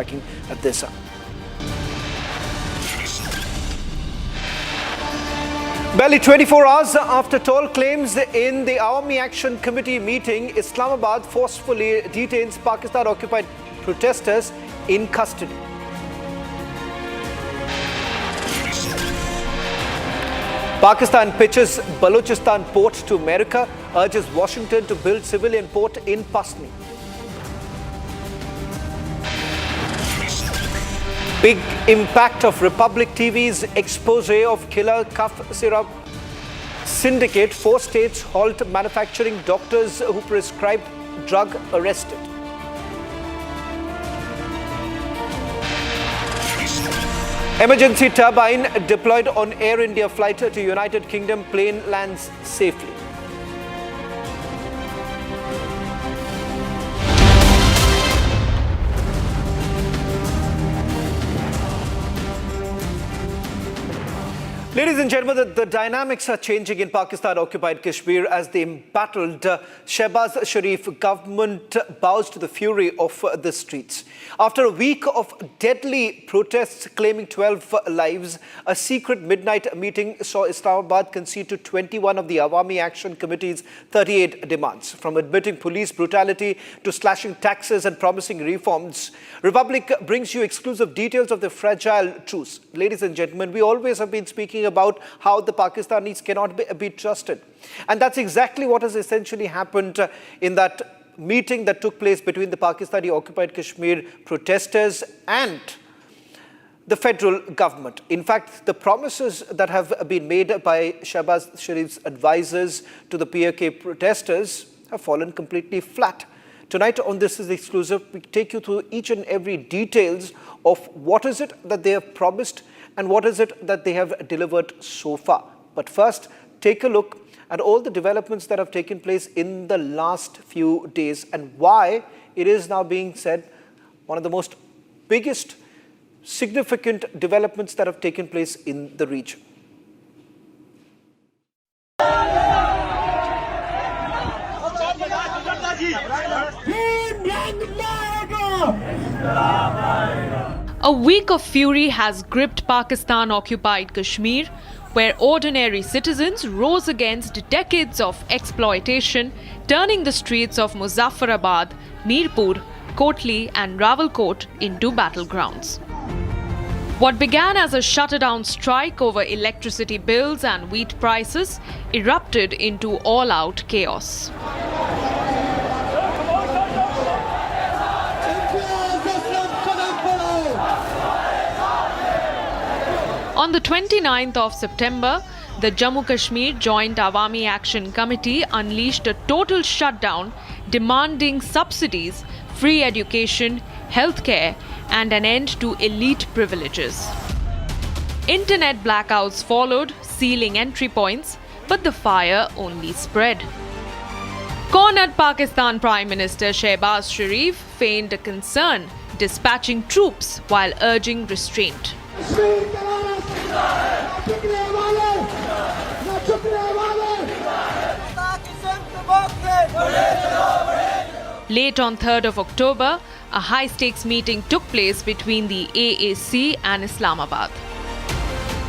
tracking this up. Barely 24 hours after toll claims in the Awami Action Committee meeting, Islamabad forcefully detains Pakistan-occupied protesters in custody. Pakistan pitches Balochistan port to America, urges Washington to build civilian port in Pasni. Big impact of Republic TV's expose of killer cough syrup syndicate. 4 states halt manufacturing. Doctors who prescribed drug arrested. Emergency turbine deployed on Air India flight to United Kingdom. Plane lands safely. Ladies and gentlemen, the dynamics are changing in Pakistan-occupied Kashmir as the embattled Shehbaz Sharif government bows to the fury of the streets. After a week of deadly protests claiming 12 lives, a secret midnight meeting saw Islamabad concede to 21 of the Awami Action Committee's 38 demands. From admitting police brutality to slashing taxes and promising reforms, Republic brings you exclusive details of the fragile truce. Ladies and gentlemen, we always have been speaking about how the Pakistanis cannot be trusted. And that's exactly what has essentially happened in that meeting that took place between the Pakistani-occupied Kashmir protesters and the federal government. In fact, the promises that have been made by Shehbaz Sharif's advisors to the POK protesters have fallen completely flat. Tonight on This Is Exclusive, we take you through each and every details of what is it that they have promised and what is it that they have delivered so far. But first, take a look at all the developments that have taken place in the last few days and why it is now being said one of the most biggest significant developments that have taken place in the region. A week of fury has gripped Pakistan-occupied Kashmir, where ordinary citizens rose against decades of exploitation, turning the streets of Muzaffarabad, Mirpur, Kotli and Rawalkot into battlegrounds. What began as a shut-down strike over electricity bills and wheat prices erupted into all-out chaos. On the 29th of September, the Jammu Kashmir Joint Awami Action Committee unleashed a total shutdown demanding subsidies, free education, healthcare and an end to elite privileges. Internet blackouts followed, sealing entry points, but the fire only spread. Cornered Pakistan Prime Minister Shehbaz Sharif feigned a concern, dispatching troops while urging restraint. Late on 3rd of October, a high-stakes meeting took place between the AAC and Islamabad.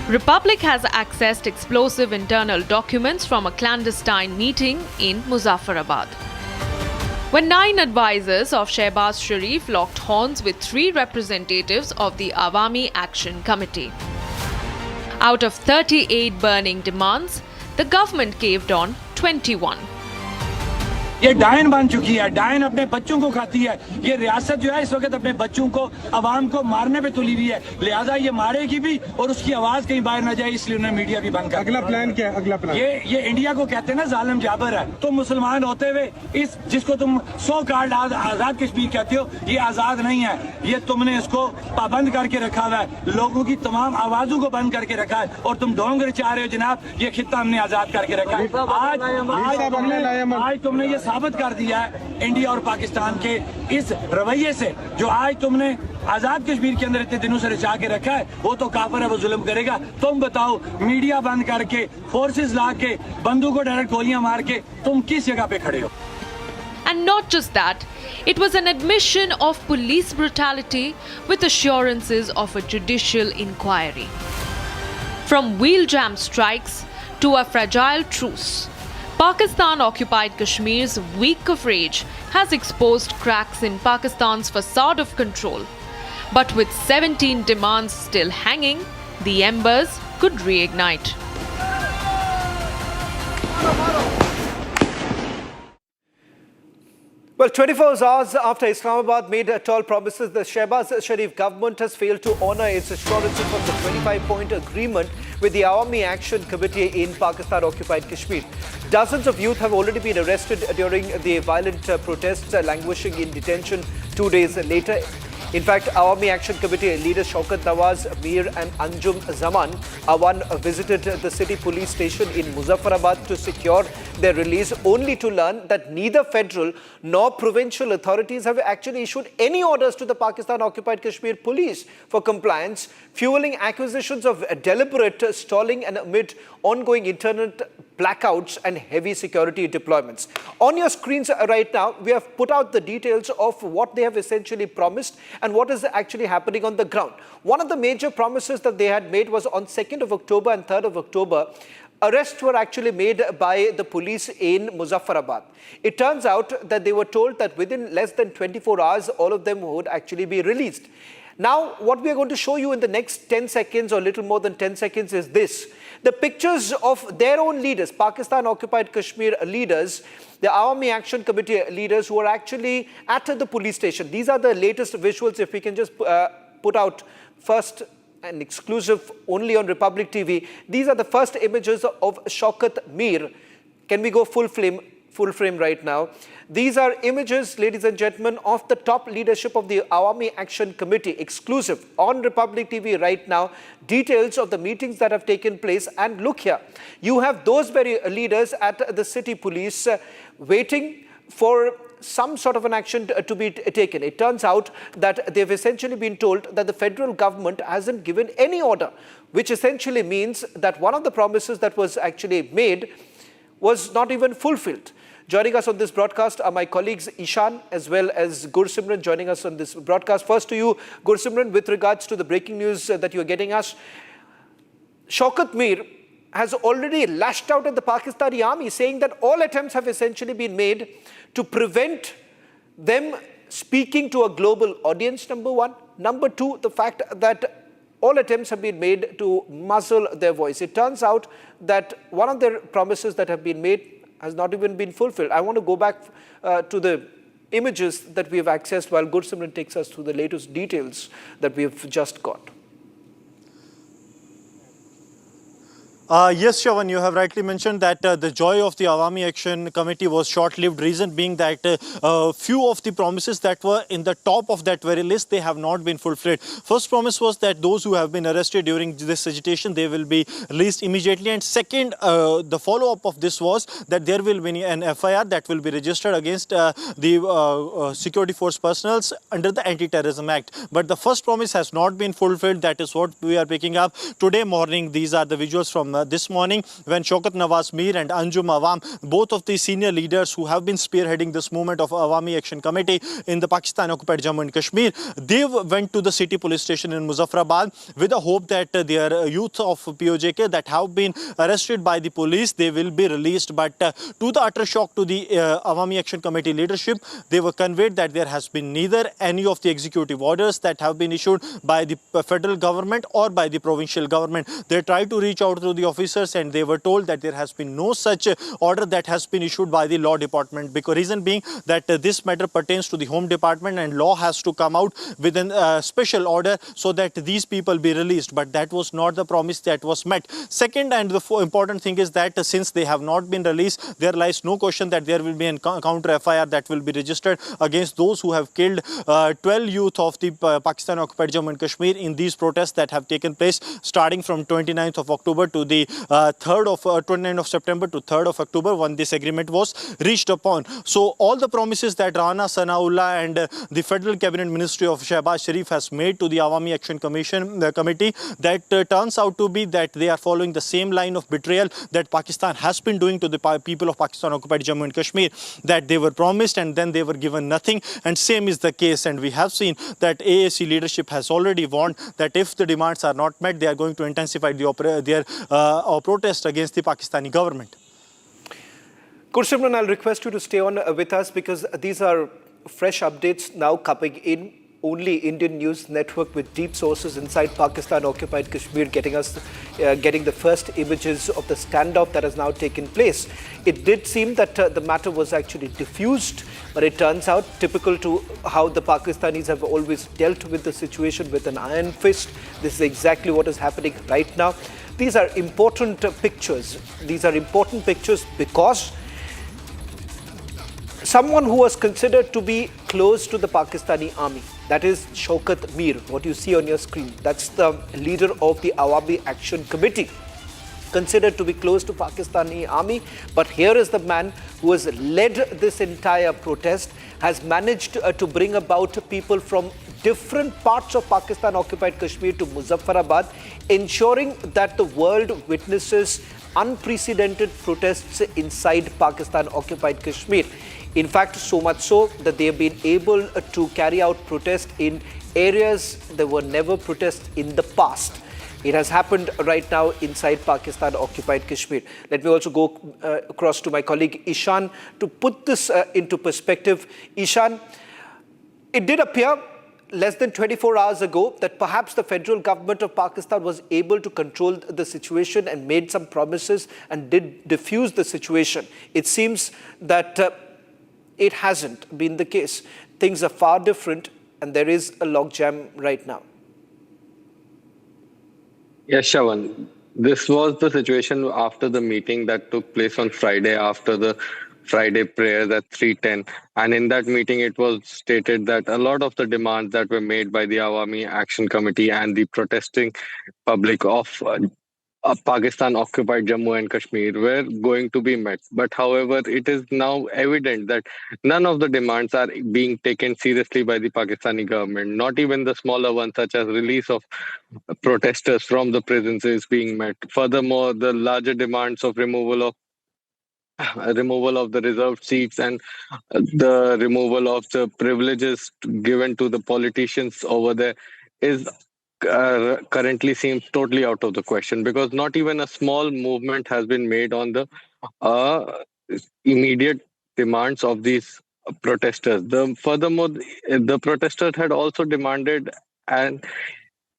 Republic has accessed explosive internal documents from a clandestine meeting in Muzaffarabad, when 9 advisors of Shehbaz Sharif locked horns with 3 representatives of the Awami Action Committee. Out of 38 burning demands, the government caved on 21. ये डायन बन चुकी है, डायन अपने बच्चों को खाती है। ये रियासत जो है इस वक्त अपने बच्चों को, आवाम को मारने पे तुली हुई है, लिहाजा ये मारेगी भी और उसकी आवाज कहीं बाहर न जाए, इसलिए उन्हें मीडिया भी बंद कर। अगला प्लान क्या है? अगला प्लान ये इंडिया को कहते हैं ना जालिम जाबर है। तुम मुसलमान होते हुए इस जिसको तुम 100 कार्ड आजाद कश्मीर कहते हो, ये आजाद नहीं है, ये तुमने इसको पाबंद करके रखा हुआ है, लोगों की तमाम आवाजों को बंद करके रखा है और तुम डोंगर चाह रहे हो जनाब, ये खित्ता हमने आजाद करके रखा है। आज तुमने ये साबित कर दिया है इंडिया और पाकिस्तान के इस रवैये से, जो आज तुमने आजाद कश्मीर के अंदर इतने दिनों से रचा के रखा है, वो तो काफिर है, वो जुल्म करेगा। तुम बताओ, मीडिया बंद करके, फोर्सेस ला के, बंदूकों डायरेक्ट गोलियां मार के तुम किस जगह पे खड़े हो? And not just that, it was an admission of police brutality with assurances of a judicial inquiry. From wheel jam strikes to a fragile truce, Pakistan-occupied Kashmir's week of rage has exposed cracks in Pakistan's facade of control. But with 17 demands still hanging, the embers could reignite. Well, 24 hours after Islamabad made tall promises, the Shehbaz Sharif government has failed to honour its assurances from the 25-point agreement with the Awami Action Committee in Pakistan-occupied Kashmir. Dozens of youth have already been arrested during the violent protests, languishing in detention 2 days later. In fact, Awami Action Committee leaders Shaukat Nawaz, Mir and Anjum Zaman Awan visited the city police station in Muzaffarabad to secure their release, only to learn that neither federal nor provincial authorities have actually issued any orders to the Pakistan-occupied Kashmir police for compliance, fueling accusations of deliberate stalling and amid ongoing internet blackouts and heavy security deployments. On your screens right now, we have put out the details of what they have essentially promised and what is actually happening on the ground. One of the major promises that they had made was on 2nd of October and 3rd of October, arrests were actually made by the police in Muzaffarabad. It turns out that they were told that within less than 24 hours, all of them would actually be released. Now, what we are going to show you in the next 10 seconds or little more than 10 seconds is this. The pictures of their own leaders, Pakistan-occupied Kashmir leaders, the Awami Action Committee leaders who are actually at the police station. These are the latest visuals. If we can just put out first and exclusive only on Republic TV. These are the first images of Shaukat Mir. Can we go full frame right now? These are images, ladies and gentlemen, of the top leadership of the Awami Action Committee, exclusive on Republic TV right now. Details of the meetings that have taken place. And look here, you have those very leaders at the city police waiting for some sort of an action to be taken. It turns out that they've essentially been told that the federal government hasn't given any order, which essentially means that one of the promises that was actually made was not even fulfilled. Joining us on this broadcast are my colleagues Ishan as well as Gursimran joining us on this broadcast. First to you, Gursimran, with regards to the breaking news that you are getting us. Shaukat Mir has already lashed out at the Pakistani army, saying that all attempts have essentially been made to prevent them speaking to a global audience, number one. Number two, the fact that all attempts have been made to muzzle their voice. It turns out that one of their promises that have been made has not even been fulfilled. I want to go back to the images that we have accessed while Gursimran takes us through the latest details that we have just got. Yes, Shravan, you have rightly mentioned that the joy of the Awami Action Committee was short-lived, reason being that few of the promises that were in the top of that very list, they have not been fulfilled. First promise was that those who have been arrested during this agitation, they will be released immediately. And second, the follow-up of this was that there will be an FIR that will be registered against the security force personnel under the Anti-Terrorism Act. But the first promise has not been fulfilled. That is what we are picking up. Today morning, these are the visuals from this morning when Shaukat Nawaz Mir and Anjum Awam, both of the senior leaders who have been spearheading this movement of Awami Action Committee in the Pakistan-occupied Jammu and Kashmir, they went to the city police station in Muzaffarabad with the hope that their youth of POJK that have been arrested by the police, they will be released. But to the utter shock to the Awami Action Committee leadership, they were conveyed that there has been neither any of the executive orders that have been issued by the federal government or by the provincial government. They tried to reach out to the officers and they were told that there has been no such order that has been issued by the law department, because reason being that this matter pertains to the home department and law has to come out with a special order so that these people be released. But that was not the promise that was met. Second, and the important thing is that since they have not been released, there lies no question that there will be a counter FIR that will be registered against those who have killed 12 youth of the Pakistan-occupied Jammu and Kashmir in these protests that have taken place starting from 29th of October to the 29th of September to 3rd of October when this agreement was reached upon. So all the promises that Rana Sanaullah and the Federal Cabinet Ministry of Shehbaz Sharif has made to the Awami Action Committee, that turns out to be that they are following the same line of betrayal that Pakistan has been doing to the people of Pakistan-occupied Jammu and Kashmir, that they were promised and then they were given nothing, and same is the case. And we have seen that AAC leadership has already warned that if the demands are not met, they are going to intensify their protest against the Pakistani government. Kursimran, I'll request you to stay on with us because these are fresh updates now coming in. Only Indian News Network with deep sources inside Pakistan-occupied Kashmir getting the first images of the standoff that has now taken place. It did seem that the matter was actually diffused, but it turns out, typical to how the Pakistanis have always dealt with the situation with an iron fist, this is exactly what is happening right now. These are important pictures. These are important pictures because someone who was considered to be close to the Pakistani army, that is Shaukat Mir, what you see on your screen, that's the leader of the Awami Action Committee, considered to be close to Pakistani army. But here is the man who has led this entire protest, has managed to bring about people from different parts of Pakistan-occupied Kashmir to Muzaffarabad, ensuring that the world witnesses unprecedented protests inside Pakistan-occupied Kashmir. In fact, so much so that they have been able to carry out protests in areas that were never protests in the past. It has happened right now inside Pakistan-occupied Kashmir. Let me also go across to my colleague Ishan to put this into perspective. Ishan, it did appear less than 24 hours ago that perhaps the federal government of Pakistan was able to control the situation and made some promises and did diffuse the situation. It seems that it hasn't been the case. Things are far different and there is a logjam right now. Yes, Shawan. This was the situation after the meeting that took place on Friday, after the Friday prayers at 3:10. And in that meeting, it was stated that a lot of the demands that were made by the Awami Action Committee and the protesting public of Pakistan-occupied Jammu and Kashmir were going to be met. But however, it is now evident that none of the demands are being taken seriously by the Pakistani government. Not even the smaller ones, such as release of protesters from the prisons, is being met. Furthermore, the larger demands of removal of the reserved seats and the removal of the privileges given to the politicians over there is currently seems totally out of the question, because not even a small movement has been made on the immediate demands of these protesters. Furthermore, the protesters had also demanded an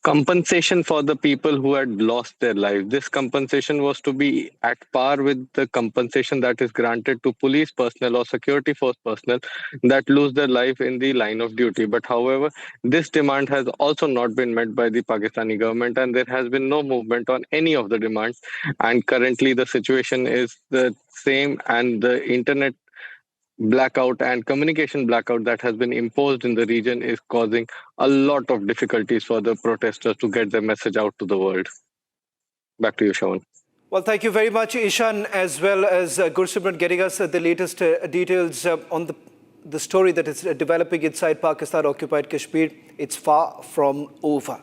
compensation for the people who had lost their lives. This compensation was to be at par with the compensation that is granted to police personnel or security force personnel that lose their life in the line of duty. But however, this demand has also not been met by the Pakistani government, and there has been no movement on any of the demands. And currently the situation is the same, and the internet blackout and communication blackout that has been imposed in the region is causing a lot of difficulties for the protesters to get their message out to the world. Back to you, Shawan. Well, thank you very much, Ishan, as well as Gursimran, getting us the latest details on the story that is developing inside Pakistan-occupied Kashmir. It's far from over.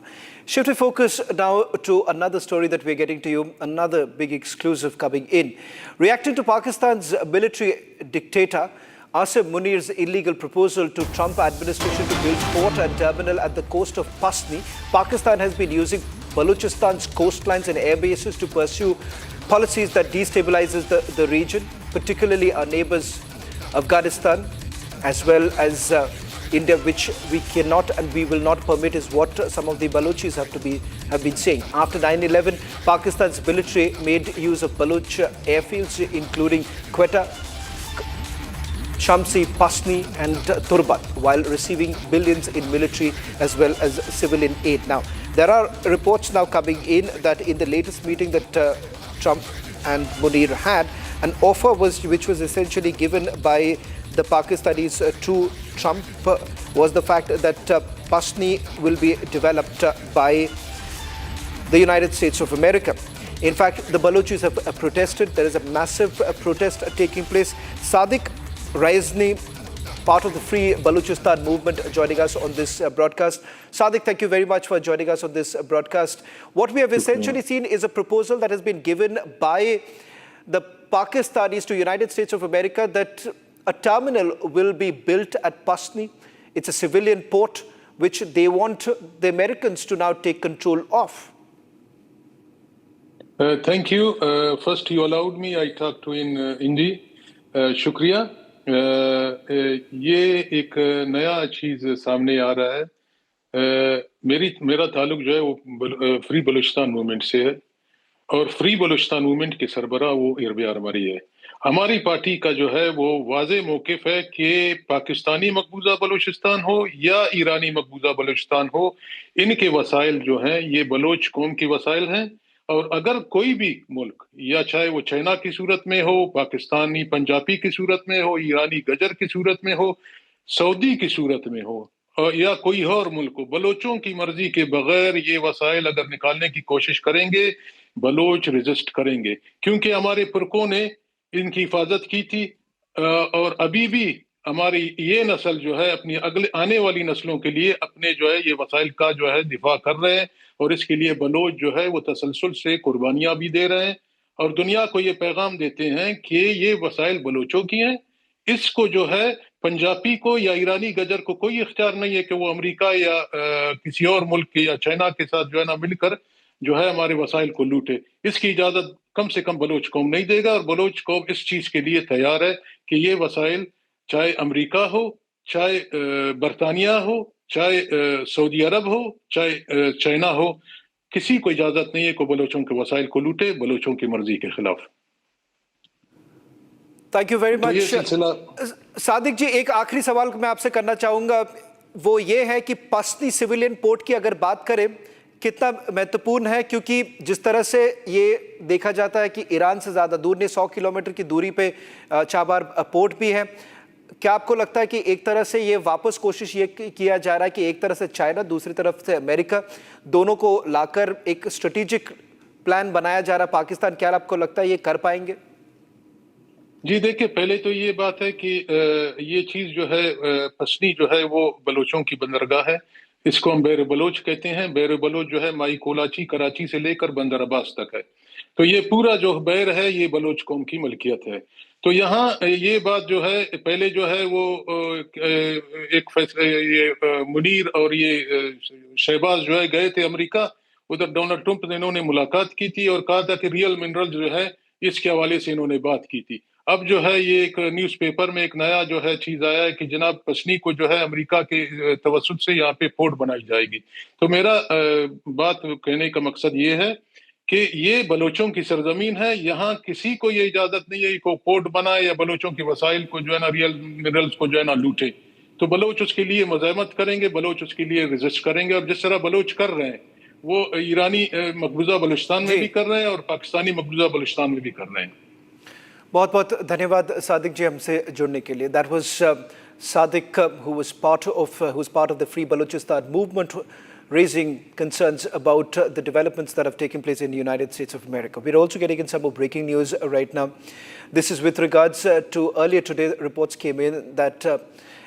Shifting focus now to another story that we're getting to you, another big exclusive coming in. Reacting to Pakistan's military dictator, Asif Munir's illegal proposal to Trump administration to build port and terminal at the coast of Pasni, Pakistan has been using Balochistan's coastlines and air bases to pursue policies that destabilizes the region, particularly our neighbors Afghanistan, as well as India, which we cannot and we will not permit, is what some of the Balochis have been saying. After 9/11, Pakistan's military made use of Baloch airfields, including Quetta, Shamsi, Pasni and Turbat, while receiving billions in military as well as civilian aid. Now, there are reports now coming in that in the latest meeting that Trump and Munir had, an offer which was essentially given by the Pakistanis to Trump was the fact that Pasni will be developed by the United States of America. In fact, the Balochis have protested. There is a massive protest taking place. Sadiq Raizni, part of the Free Balochistan movement, joining us on this broadcast. Sadiq, thank you very much for joining us on this broadcast. What we have essentially seen is a proposal that has been given by the Pakistanis to United States of America that a terminal will be built at Pasni. It's a civilian port which they want the Americans to now take control of. Thank you. First, you allowed me, I talked to in Hindi. Shukriya. ये एक नया चीज सामने आ रहा है मेरा ताल्लुक जो है वो फ्री बलूचिस्तान मूवमेंट से है और फ्री बलूचिस्तान मूवमेंट के सरबराह वो इरबी आरमरी है हमारी पार्टी का जो है वो वाज़े मौक़िफ़ है कि पाकिस्तानी मकबूजा बलूचिस्तान हो या ईरानी मकबूजा बलूचिस्तान हो इनके वसाइल जो हैं ये बलोच कौम के वसाइल हैं और अगर कोई भी मुल्क या चाहे वो चाइना की सूरत में हो पाकिस्तानी पंजाबी की सूरत में हो ईरानी गजर की सूरत में हो सऊदी की सूरत में हो या कोई और मुल्क हो बलोचों की मर्जी के बगैर ये वसाइल अगर निकालने की कोशिश करेंगे बलोच रेजिस्ट करेंगे क्योंकि हमारे पुरखों ने इनकी हिफाजत की थी और अभी भी हमारी ये नस्ल जो है अपनी अगले आने वाली नस्लों के लिए अपने जो है ये वसाइल का जो है दिफा कर रहे हैं और इसके लिए बलोच जो है वो तसलसल से कुर्बानियां भी दे रहे हैं और दुनिया को ये पैगाम देते हैं कि ये वसाइल बलोचों की हैं इसको जो है पंजाबी को या ईरानी गजर को कोई इख्तियार नहीं है कि वो अमेरिका या किसी और मुल्क के या चाइना के साथ जो है ना मिलकर जो है हमारे वसाइल को लूटे इसकी इजाजत कम से कम बलोच कौम नहीं देगा और बलोच कौम इस चीज के लिए तैयार है कि ये वसाइल चाहे अमेरिका हो चाहे बरतानिया हो चाहे सऊदी अरब हो चाहे चाइना हो किसी को इजाजत नहीं है कि बलोचों के वसाइल को लूटे बलोचों की मर्जी के खिलाफ thank you very much Sadiq ji एक आखिरी सवाल मैं आपसे करना चाहूंगा वो ये है कि पश्ती सिविलियन पोर्ट की अगर बात करें कितना महत्वपूर्ण है क्योंकि जिस तरह से ये देखा जाता है कि ईरान से ज़्यादा दूर नहीं 100 किलोमीटर की दूरी पे चाबार पोर्ट भी है क्या आपको लगता है कि एक तरह से ये वापस कोशिश ये किया जा रहा है कि एक तरह से चाइना दूसरी तरफ से अमेरिका दोनों को लाकर एक स्ट्रेटेजिक प्लान बनाया जा रहा है पाकिस्तान क्या आपको लगता है ये कर पाएंगे जी देखिए पहले तो ये बात है कि ये चीज़ जो है पसनी जो है वो बलोचों की बंदरगाह है इसको हम बैर बलोच कहते हैं बैर बलोच जो है माई कोलाची कराची से लेकर बंदर अब्बास तक है तो ये पूरा जो बैर है ये बलोच कौम की मलकियत है तो यहाँ ये बात जो है पहले जो है वो एक ये मुनीर और ये शहबाज जो है गए थे अमेरिका उधर डोनाल्ड ट्रंप ने इन्होंने मुलाकात की थी और कहा था कि रियल मिनरल जो है इसके हवाले से इन्होंने बात की थी अब जो है ये एक न्यूज़पेपर में एक नया जो है चीज़ आया है कि जनाब पसनी को जो है अमेरिका के तवसुत से यहाँ पे पोर्ट बनाई जाएगी तो मेरा बात कहने का मकसद ये है कि ये बलोचों की सरजमीन है यहाँ किसी को ये इजाज़त नहीं है कि पोर्ट बनाए या बलोचों के वसाइल को जो है ना रियल मिनरल्स को जो है ना लूटे तो बलोच उसके लिए मज़ाहमत करेंगे बलोच उसके लिए रेजिस्ट करेंगे और जिस तरह बलोच कर रहे हैं वो ईरानी मकबूजा बलूचिस्तान में भी कर रहे हैं और पाकिस्तानी मकबूजा बलूचिस्तान में भी कर रहे हैं बहुत बहुत धन्यवाद सादिक जी हमसे जुड़ने के लिए that was Sadiq who was part of the Free Balochistan movement raising concerns about the developments that have taken place in the United States of America. We're also getting in some more breaking news right now. This is with regards to earlier today reports came in that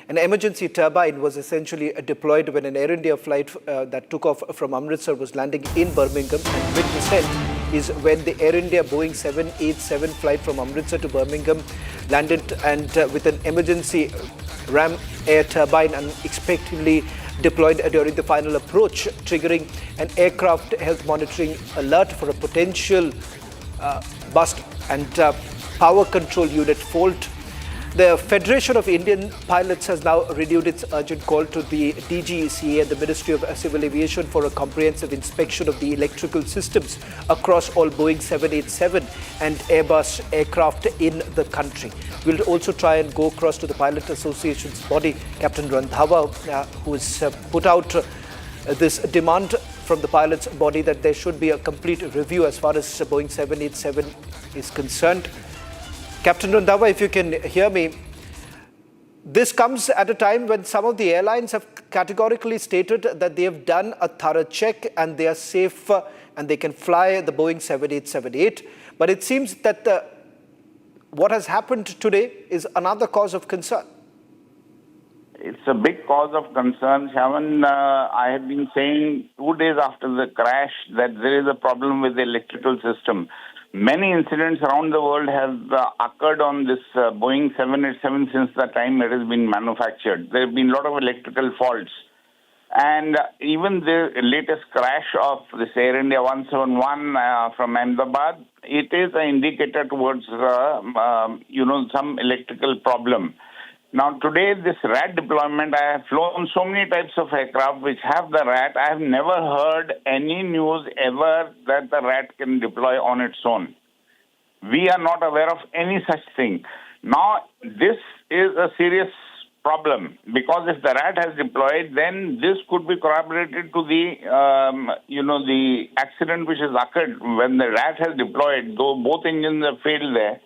an emergency turbine was essentially deployed when an Air India flight that took off from Amritsar was landing in Birmingham and mid-descent is when the Air India Boeing 787 flight from Amritsar to Birmingham landed and with an emergency ram air turbine unexpectedly deployed during the final approach, triggering an aircraft health monitoring alert for a potential bust and power control unit fault. The Federation of Indian Pilots has now renewed its urgent call to the DGCA and the Ministry of Civil Aviation for a comprehensive inspection of the electrical systems across all Boeing 787 and Airbus aircraft in the country. We'll also try and go across to the Pilot Association's body, Captain Randhawa, who has put out this demand from the pilots' body that there should be a complete review as far as Boeing 787 is concerned. Captain Randhawa, if you can hear me, This comes at a time when some of the airlines have categorically stated that they have done a thorough check and they are safe and they can fly the Boeing 7878. But it seems that what has happened today is another cause of concern. It's a big cause of concern, Shaman. I have been saying 2 days after the crash that there is a problem with the electrical system. Many incidents around the world have occurred on this Boeing 787 since the time it has been manufactured. There have been a lot of electrical faults. And even the latest crash of this Air India 171 from Ahmedabad, it is an indicator towards, some electrical problem. Now, today, this RAT deployment, I have flown so many types of aircraft which have the RAT. I have never heard any news ever that the RAT can deploy on its own. We are not aware of any such thing. Now, this is a serious problem because if the RAT has deployed, then this could be corroborated to the, the accident which has occurred when the RAT has deployed, though both engines have failed there.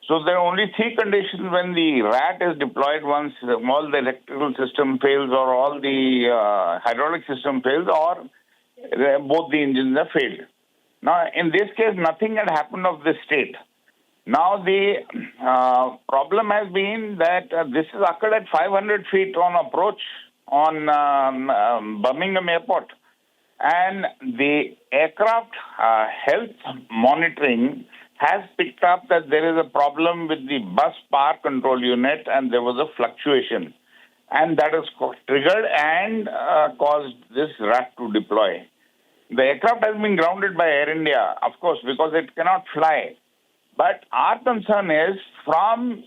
So there are only three conditions when the RAT is deployed: once all the electrical system fails or all the hydraulic system fails or both the engines have failed. Now, in this case, nothing had happened of this state. Now, the problem has been that this has occurred at 500 feet on approach on Birmingham Airport. And the aircraft health monitoring has picked up that there is a problem with the bus power control unit and there was a fluctuation. And that has triggered and caused this RAT to deploy. The aircraft has been grounded by Air India, of course, because it cannot fly. But our concern is from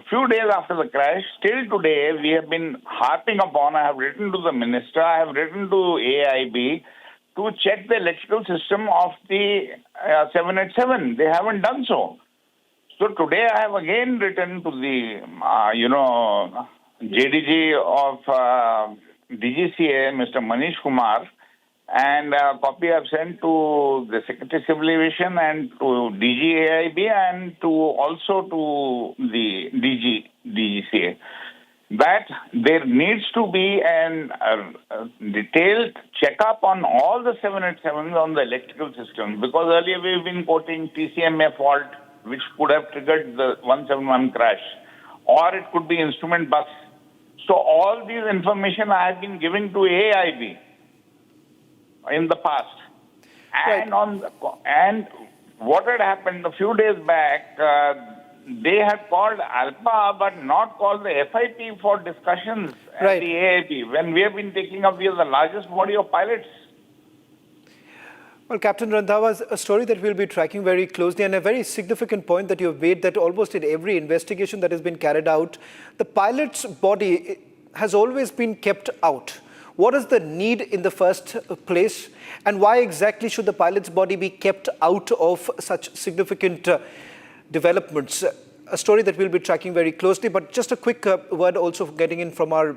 few days after the crash, till today, we have been harping upon, I have written to the minister, I have written to AIB, to check the electrical system of the 787. They haven't done so. So today I have again written to the, JDG of DGCA, Mr. Manish Kumar, and a copy I have sent to the Secretary Civil Aviation and to DGAIB and also to the DGCA. That there needs to be a detailed checkup on all the 787s on the electrical system, because earlier we've been quoting TCMA fault, which could have triggered the 171 crash, or it could be instrument bus. So all these information I have been giving to AIB in the past. And and what had happened a few days back, they had called ALPA but not called the FIP for discussions at the AIP, when we have been taking up, we are the largest body of pilots. Well, Captain Randhawa, a story that we'll be tracking very closely, and a very significant point that you have made, that almost in every investigation that has been carried out, the pilot's body has always been kept out. What is the need in the first place, and why exactly should the pilot's body be kept out of such significant developments? A story that we'll be tracking very closely, but just a quick word also getting in from our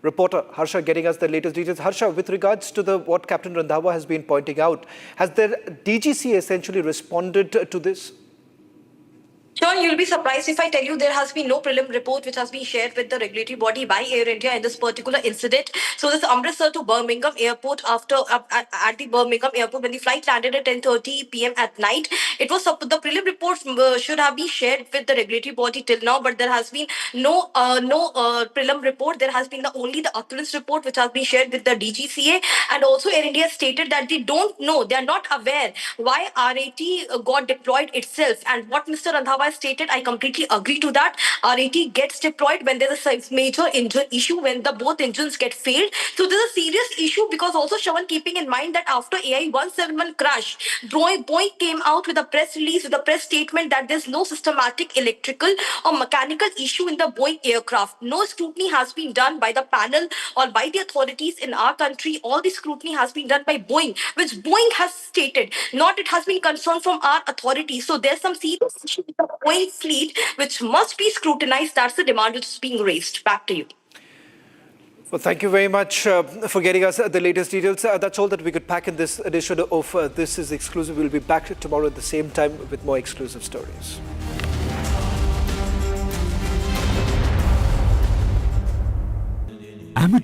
reporter Harsha, getting us the latest details. Harsha, with regards to what Captain Randhawa has been pointing out, has the DGC essentially responded to this? Sure, you'll be surprised if I tell you there has been no prelim report which has been shared with the regulatory body by Air India in this particular incident. So this Unrest to Birmingham Airport, at the Birmingham Airport, when the flight landed at 10:30 p.m. at night, it was the prelim report should have been shared with the regulatory body till now, but there has been no prelim report. There has been only the occurrence report which has been shared with the DGCA, and also Air India stated that they don't know, they are not aware why RAT got deployed itself. And what Mr. Randhawa stated, I completely agree to that. RAT gets deployed when there's a major engine issue, when both engines get failed. So there's a serious issue, because also Shawan, keeping in mind that after AI 171 crash, Boeing came out with a press release, with a press statement that there's no systematic electrical or mechanical issue in the Boeing aircraft. No scrutiny has been done by the panel or by the authorities in our country. All the scrutiny has been done by Boeing, which Boeing has stated, not it has been concerned from our authorities. So there's some serious issue with the Boeing fleet which must be scrutinized. That's the demand which is being raised. Back to you. Well, thank you very much for getting us the latest details. That's all that we could pack in this edition of This Is Exclusive. We'll be back tomorrow at the same time with more exclusive stories. amateur